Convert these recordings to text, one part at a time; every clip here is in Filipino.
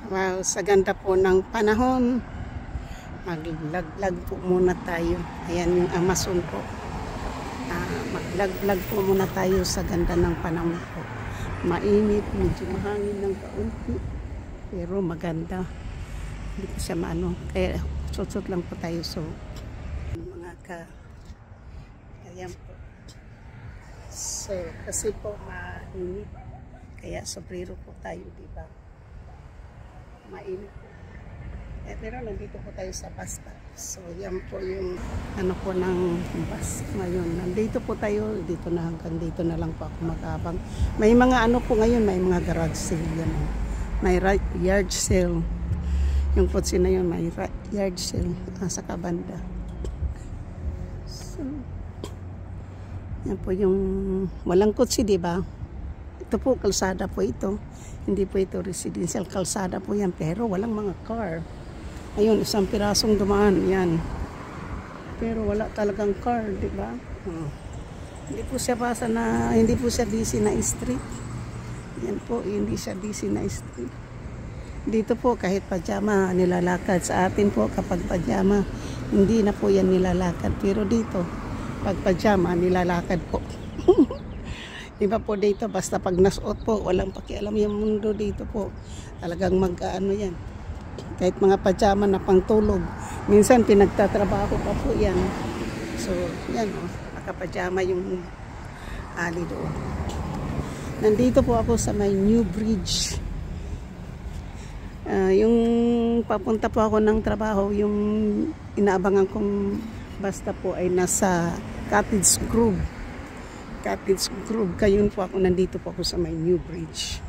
Wow, sa ganda po ng panahon, maglaglag po muna tayo. Ayan yung Amazon po. Maglaglag po muna tayo sa ganda ng panahon po. Mainit, medyo mahangin ng kaunti, pero maganda. Hindi po siya maano. Kaya sutsot lang po tayo. So, ayan po. So, kasi po mainit. Kaya sobrero po tayo, diba? Mainit po. Pero nandito po tayo sa bus stop. So, yan po yung ano po ng bus ngayon. Nandito po tayo. Dito na hanggang dito na lang po ako mag-abang. May mga ano po ngayon. May mga garage sale. Yan. May yard sale. Yung kotse na yun, may yard sale sa kabanda. So, yan po yung walang kotse, diba? Ito po, kalsada po ito. Hindi po ito residential. Kalsada po yan. Pero walang mga car. Ayun, isang pirasong dumaan. Yan. Pero wala talagang car, diba? Hindi po siya hindi po siya busy na street. Yan po, hindi siya busy na street. Dito po, kahit pajama, nilalakad. Sa atin po, kapag pajama, hindi na po yan nilalakad. Pero dito, pag pajama, nilalakad po. Iba po dito, basta pag nasuot po, walang pakialam yung mundo dito po. Talagang mag-ano yan. Kahit mga pajama na pangtulog. Minsan pinagtatrabaho pa po yan. So, yan o. Nakapajama yung ali doon. Nandito po ako sa may New Bridge. Yung papunta po ako ng trabaho, yung inaabangan kong basta po ay nasa Cottage Grove. Cottage Grove. Kayun po ako, nandito po ako sa may New Bridge.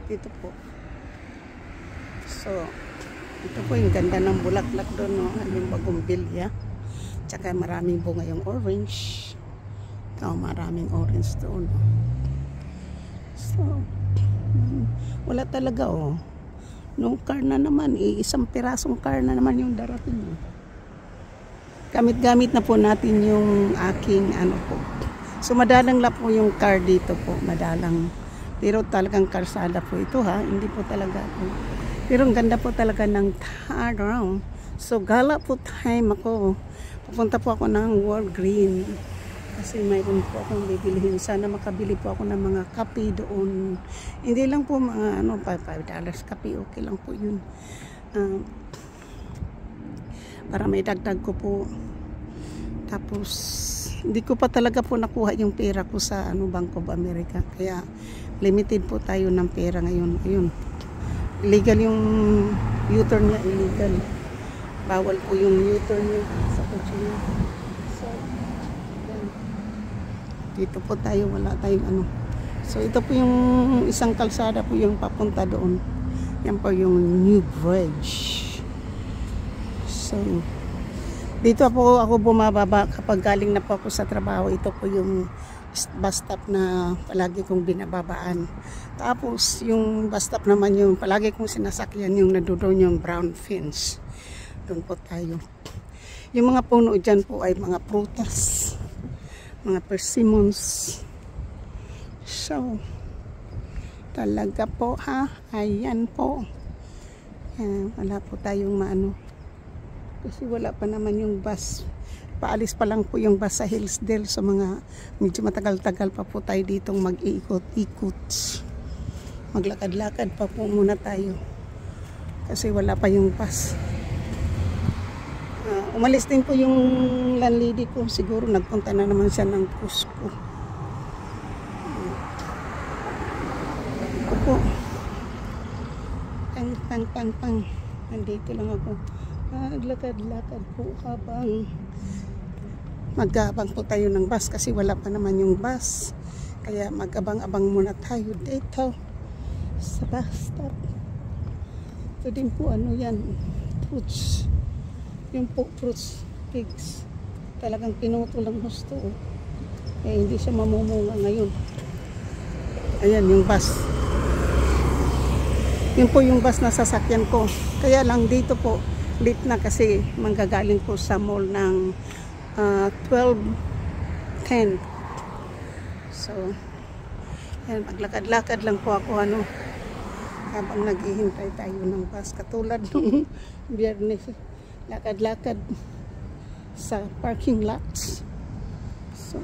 Dito po. So, ito po yung ganda ng bulaklak doon, no? Yung bagumbilya. Tsaka maraming bunga yung orange. Maraming orange doon. So, wala talaga nung car na naman, isang pirasong car na naman yung darating. Gamit-gamit na po natin yung aking ano po. So madalang lang po yung car dito po, madalang. Pero talagang karsada po ito ha, hindi po talaga po. Pero ang ganda po talaga ng araw. So gala po time ako. Pupunta po ako ng World Green. Kasi mayroon po akong bibilihin. Sana makabili po ako ng mga kape doon. Hindi lang po mga $5 kape. Okay lang po yun. Para may dagdag ko po. Tapos, hindi ko pa talaga po nakuha yung pera ko sa Bank of America. Kaya, limited po tayo ng pera ngayon. Ayun. Illegal yung U-turn niya. Illegal. Bawal po yung U-turn niya sa kotse niya. Dito po tayo, wala tayong ano. So, ito po yung isang kalsada po yung papunta doon. Yan po yung New Bridge. So, dito po ako bumababa kapag galing na po ako sa trabaho. Ito po yung bus stop na palagi kong binababaan. Tapos, yung bus stop naman yung palagi kong sinasakyan yung nandoon yung brown fence. Doon po tayo. Yung mga puno dyan po ay mga prutas. Mga persimmons. So, talaga po ha. Ayan po. Wala po tayong maano. Kasi wala pa naman yung bus. Paalis pa lang po yung bus sa Hillsdale. So, mga medyo matagal-tagal pa po tayo ditong mag-iikot-ikot. Maglakad-lakad pa po muna tayo. Kasi wala pa yung bus. Umalis din po yung landlady ko. Siguro nagpunta na naman siya ng Cusco. Ito po. Pang. Nandito lang ako. Naglakad-lakad po habang mag-abang po tayo ng bus. Kasi wala pa naman yung bus. Kaya mag-abang-abang muna tayo dito sa bus stop. Ito din po yan. Fruits. Yung po fruits, pigs. Talagang pinuto lang gusto. Eh, hindi siya mamumunga ngayon. Ayan, yung bus. Yun po yung bus na sasakyan ko. Kaya lang dito po, late na kasi manggagaling po sa mall ng 12:10. So, yan, maglakad-lakad lang po ako habang naghihintay tayo ng bus. Katulad nung Biyernes, lakad-lakad sa parking lots. So,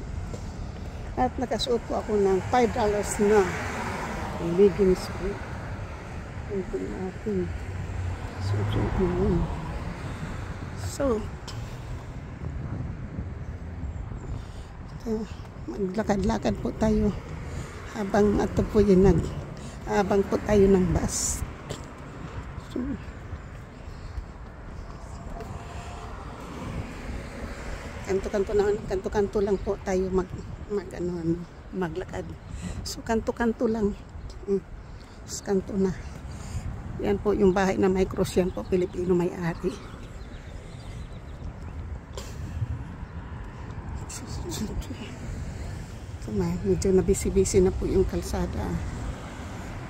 at nakasuot po ako ng $5 na leggings po. Ito natin. So, maglakad-lakad po tayo habang ato po yun habang po tayo ng bus. So, kanto-kanto lang po tayo maglakad. So kanto-kanto lang. Kanto na. Yan po yung bahay na may cross, yan po Pilipino may-ari. So, medyo na busy-busy na po yung kalsada.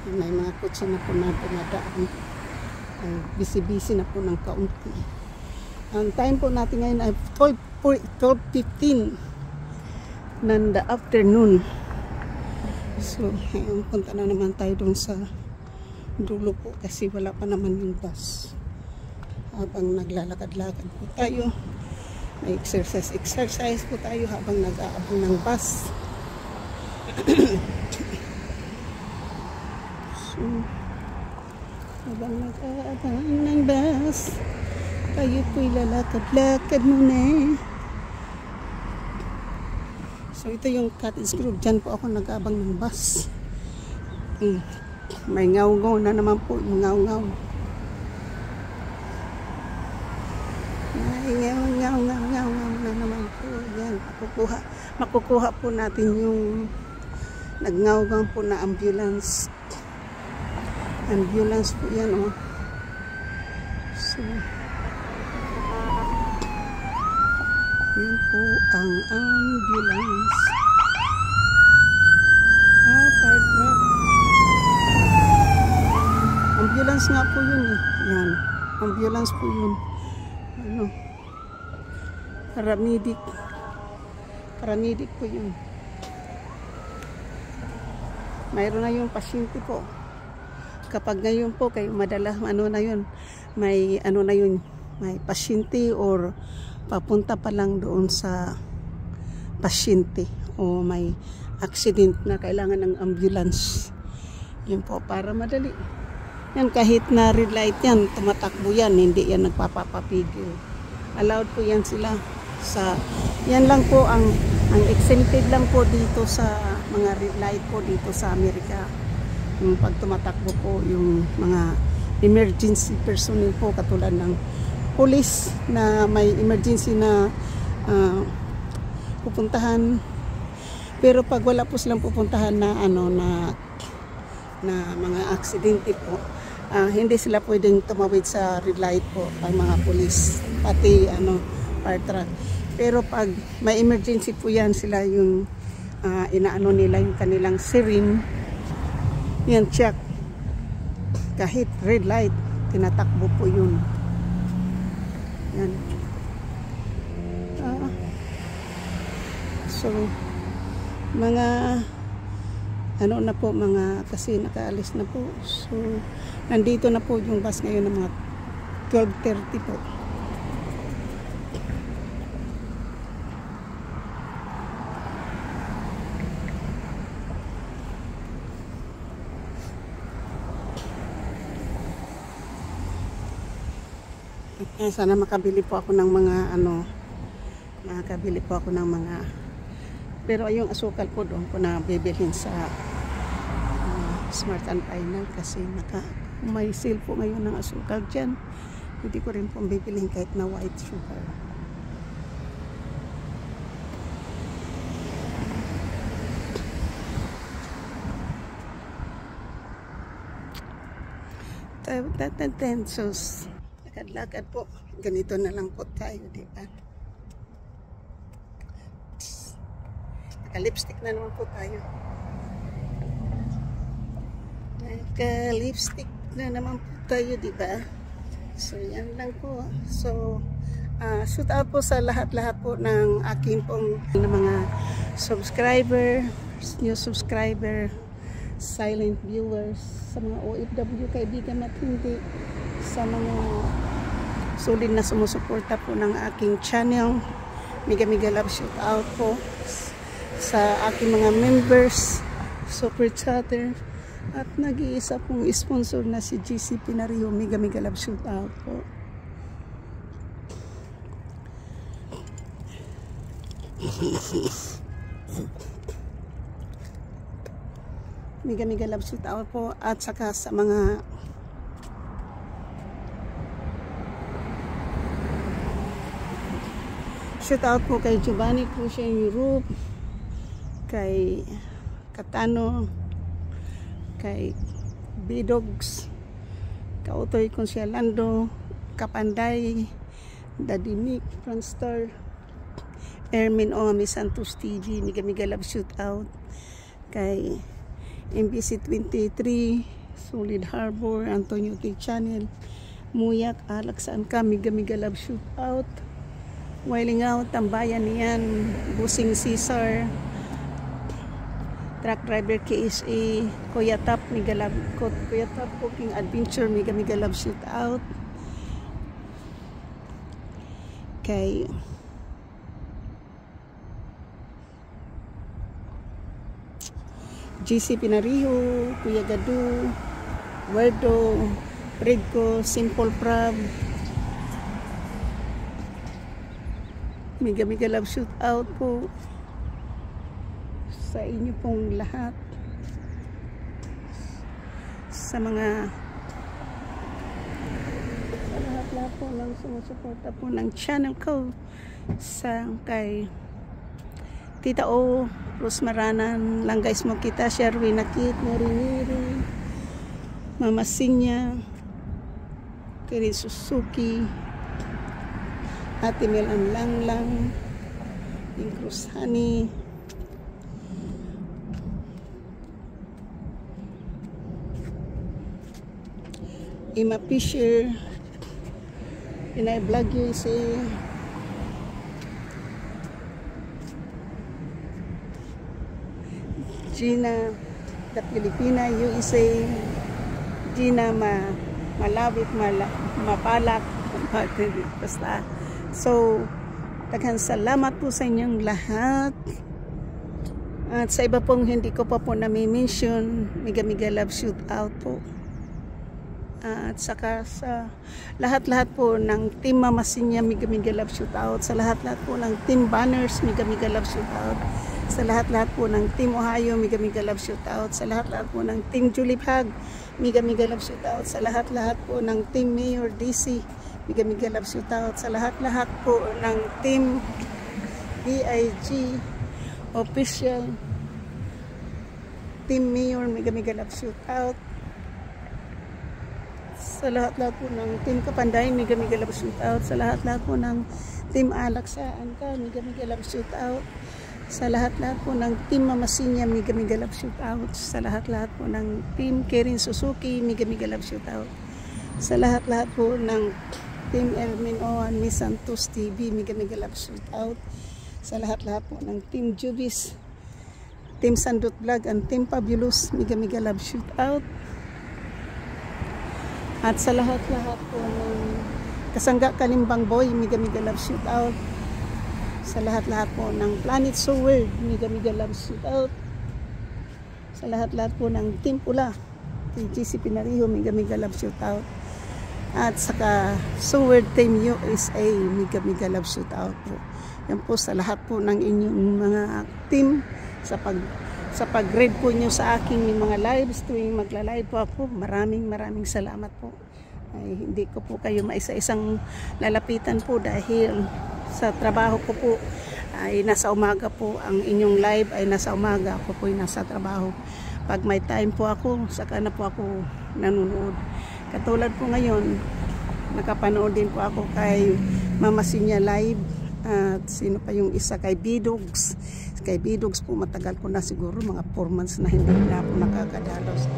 May mga kotse na po na dumadaan. Busy-busy na po ng kaunti. Ang time po natin ngayon ay 12:15 ng the afternoon. So, ngayon punta na naman tayo doon sa dulo po kasi wala pa naman yung bus. Habang naglalakad-lakad po tayo, may exercise po tayo habang nag-aabang ng bus. So, habang nag-aabang ng bus, tayo po'y lalakad-lakad muna. So, ito yung Cottage Grove. Diyan po ako nag-abang ng bus. May ngaw-ngaw na naman po yung ngaw-ngaw. May ngaw-ngaw na naman po. Yan, makukuha po natin yung nag-ngaw-ngaw po na ambulance. Ambulance po yan, oh. So, yan po ang ambulance. Fire truck. Ambulance nga po yun eh. Yan. Ambulance po yun. Paramedic. Paramedic po yun. Mayroon na yung pasyente po. Kapag ngayon po kayo madala, na yun, may may pasyente or papunta pa lang doon sa pasyente o may accident na kailangan ng ambulance. Yun po, para madali. Yan, kahit na red light yan, tumatakbo yan, hindi yan nagpapapapigil. Allowed po yan sila sa, yan lang po ang exempted lang po dito sa mga red light po dito sa Amerika. Yung pag tumatakbo po yung mga emergency personnel po katulad ng police na may emergency na pupuntahan. Pero pag wala po silang pupuntahan na na mga aksidente po, hindi sila pwedeng tumawid sa red light po ang mga police, pati fire truck. Pero pag may emergency po yan, sila yung inaano nila yung kanilang siren. Yan, check. Kahit red light, tinatakbo po yun. Yan. So, mga na po, kasi nakaalis na po. So, nandito na po yung bus ngayon ng mga 12:30 po. Sana makabili po ako ng mga makabili po ako ng mga, pero yung asukal po doon ko na bibilhin sa Smart and Final kasi may sale po ngayon ng asukal dyan. Hindi ko rin po bibilhin kahit na white sugar. Tensos. Lakad-lakad po. Ganito na lang po tayo, diba? Naka-lipstick na naman po tayo. Naka-lipstick na naman po tayo, diba? So yan lang po. So shout out po sa lahat-lahat po ng aking pong mga subscriber, new subscriber, silent viewers, sa mga OFW kaibigan at hindi, sa mga solid na sumusuporta po ng aking channel. Mega love shout out po sa aking mga members, super chatter, at nag-iisa pong sponsor na si GC Pinario. Mega love shout out po. Mega love shout out po, at saka sa mga shout out po kay Giovanni Crucia Europe, kay Katano, kay Bidogs, Kautoy Consialando, Kapanday, Daddy Nick, Franstar, Ermin Oami Santos TV. Mega love shoot out kay MBC 23, Solid Harbor, Antonio K Channel, Muyak, Alex Saan Ka. Mega love shoot out. Wailing Out, Tambayan niyan, Busing Cesar, Truck Driver KSA, Kuya Tap, Mega love, Kuya Tap Cooking Adventure. Mega love shoot out kay GC Pinario, Kuya Gadu, Werdo, Redco, Simple Prab. Mega love shoot out po sa inyo pong lahat, sa mga lahat po ng sumusuporta po ng channel ko, sa kay Tita O, Rosmaranan, Langgay Smokita, Sherwin Nakit, Nori, Mama Sinya, Kiri Suzuki, Ate Melan Langlang, Incruz Honey, Ima Fisher, Pinay Vlog USA, Gina the Filipina USA, Gina Malawit, Mapalak, basta. So, daghang salamat po sa inyong lahat. At sa iba pong hindi ko pa po nami-mention, mega love shoot out po. At saka sa lahat-lahat po ng Team Mama Sinya, mega love shoot out. Sa lahat-lahat po ng Team Banners, mega love shoot out. Sa lahat-lahat po ng Team Ohio, mega love shoot out. Sa lahat-lahat po ng Team Julip Hag, mega love shoot out. Sa lahat-lahat po ng Team Mayor DC, mega love shoot out. Sa lahat-lahat po ng Team BIG Official, Team Mayor, mega love shoot out. Sa lahat-lahat po ng Team Kapanday, mega love shoot out. Sa lahat-lahat po ng Team Alex Saan Ka, mega love shoot out. Sa lahat-lahat po ng Team Mama Sinya, mega love shoot out. Sa lahat-lahat po ng Team Kerin Suzuki, mega love shoot out. Sa lahat-lahat po ng Team Ermin Oan Miss Santos TV, mega love shoot out. Sa lahat-lahat po ng Team Jubis, Team Sandot Vlog, and Team Fabulous, mega love shoot out. At sa lahat-lahat po ng Kasangga Kalimbang Boy, mega love shoot out. Sa lahat-lahat po ng Planet So Weird, mega love shoot out. Sa lahat-lahat po ng Team Pula, GC Pinario, mega love shoot out. At saka So Weird Team USA, mega love shoot out po. Yan po sa lahat po ng inyong mga team, sa pag-read po nyo sa aking mga lives tuwing magla-live po ako. Maraming salamat po. Ay, hindi ko po kayo maisa-isang lalapitan po dahil sa trabaho ko po ay nasa umaga po, ang inyong live ay nasa umaga, ako po ay nasa trabaho. Pag may time po ako, saka na po ako nanonood. Katulad po ngayon, nakapanood din po ako kay Mama Sinya live, at sino pa yung isa, kay Bidogs. Kay Bidogs po matagal ko na, siguro mga 4 months na hindi na ako nakakadalaw. So,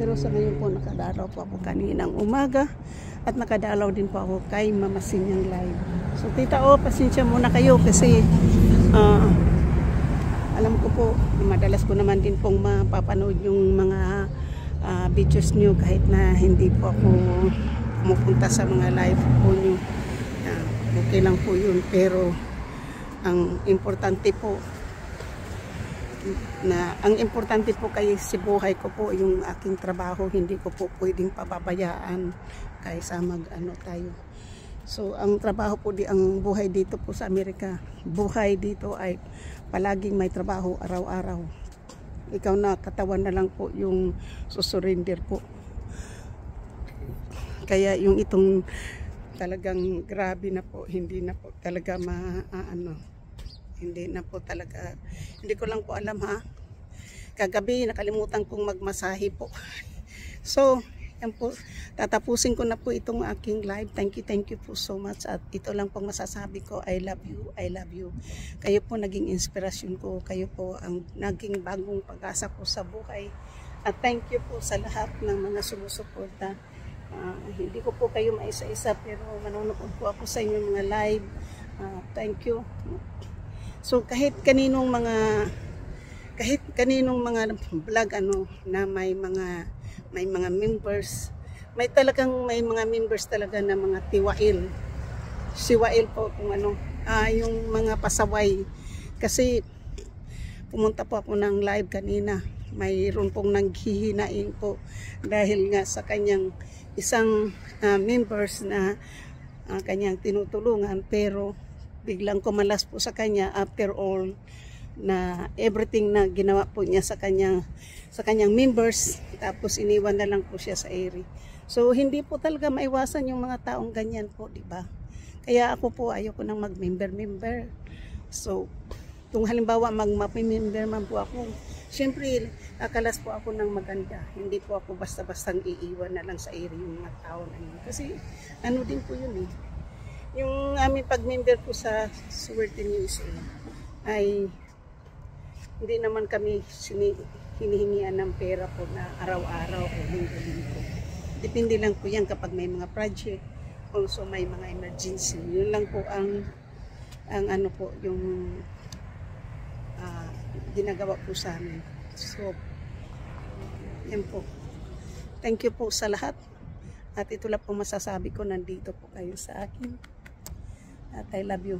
Pero sa ngayon po, nakadalaw po ako kaninang umaga. At nakadalaw din po ako kay Mama Sinyang live. So tita pasensya muna kayo kasi alam ko po, madalas ko naman din pong mapapanood yung mga videos nyo kahit na hindi po ako pumupunta sa mga live po nyo. Okay lang po yun, pero ang importante po kay si buhay ko po yung aking trabaho, hindi ko po pwedeng pababayaan kaysa tayo. So ang trabaho po ang buhay dito po sa Amerika, buhay dito ay palaging may trabaho araw-araw. Ikaw na katawan na lang po yung susurrender po. Kaya yung itong talagang grabe na po, hindi na po talaga hindi na po talaga, hindi ko lang po alam kagabi nakalimutan kong magmasahe po. So yan po, tatapusin ko na po itong aking live. Thank you po so much. At ito lang pong masasabi ko, I love you. Kayo po naging inspirasyon ko. Kayo po ang naging bagong pag-asa ko sa buhay. At thank you po sa lahat ng mga sumusuporta. Hindi ko po kayo maisa-isa, pero manonood po ako sa inyong mga live. Thank you. So kahit kaninong mga vlog na may mga members, may mga members talaga na mga tiwail. Siwail po kung yung mga pasaway. Kasi pumunta po ako ng live kanina. Mayroon pong nanghihinain po dahil nga sa kanyang isang members na kanyang tinutulungan, pero biglang kumalas po sa kanya after all na everything na ginawa po niya sa kanyang members, tapos iniwan na lang po siya sa area. So hindi po talaga maiwasan yung mga taong ganyan po, di ba? Kaya ako po ayoko nang mag-member. So kung halimbawa mag-member man po ako, syempre akalas po ako ng maganda. Hindi po ako basta-bastang iiwan na lang sa area yung mga tao na yun. Kasi din po yun yung aming pag-member po sa Swerte News ay hindi naman kami hinihingian ng pera po na araw-araw o linggo-linggo. Depende lang po yan kapag may mga project, also may mga emergency. Yun lang po ang po yung ginagawa po sa amin. So yan po. Thank you po sa lahat. At ito lang po masasabi ko, nandito po kayo sa akin. At I love you.